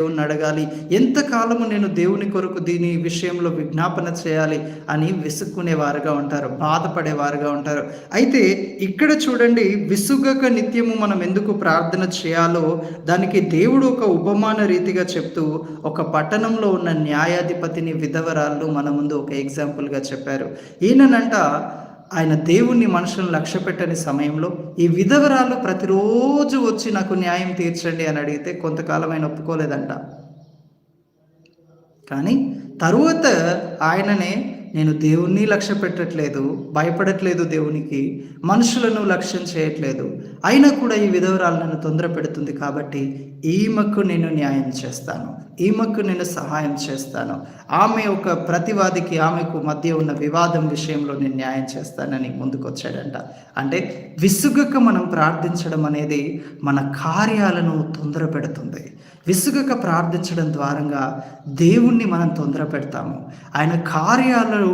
దేవుణ్ణి అడగాలి, ఎంతకాలము నేను దేవుని కొరకు దీని విషయంలో విజ్ఞాపన చేయాలి అని విసుక్కునేవారుగా ఉంటారు, బాధపడేవారుగా ఉంటారు. అయితే ఇక్కడ చూడండి, విసుగక నిత్యము మనం ఎందుకు ప్రార్థన చేయాలో దానికి దేవుడు ఒక ఉపమాన రీతిగా చెప్తూ ఒక పట్టణంలో ఉన్న న్యాయాధిపతిని విధవరాళ్ళు మన ముందు ఒక ఎగ్జాంపుల్గా చెప్పారు. ఈయననంట ఆయన దేవుణ్ణి మనుషులను లక్ష్యపెట్టని సమయంలో ఈ విధవరాలు ప్రతిరోజు వచ్చి నాకు న్యాయం తీర్చండి అని అడిగితే కొంతకాలం ఆయన ఒప్పుకోలేదంట. కానీ తరువాత ఆయననే, నేను దేవుణ్ణి లక్ష్య పెట్టట్లేదు, భయపడట్లేదు, దేవునికి మనుషులను లక్ష్యం చేయట్లేదు, అయినా కూడా ఈ విధవరాలు నన్ను తొందర పెడుతుంది కాబట్టి ఈమెకు నేను న్యాయం చేస్తాను, ఈమెకు నేను సహాయం చేస్తాను, ఆమె ఒక ప్రతివాదికి ఆమెకు మధ్య ఉన్న వివాదం విషయంలో నేను న్యాయం చేస్తానని ముందుకొచ్చాడంట. అంటే విసుగక మనం ప్రార్థించడం అనేది మన కార్యాలను తొందర పెడుతుంది. విసుగక ప్రార్థించడం ద్వారంగా దేవుణ్ణి మనం తొందర పెడతాము. ఆయన కార్యాలు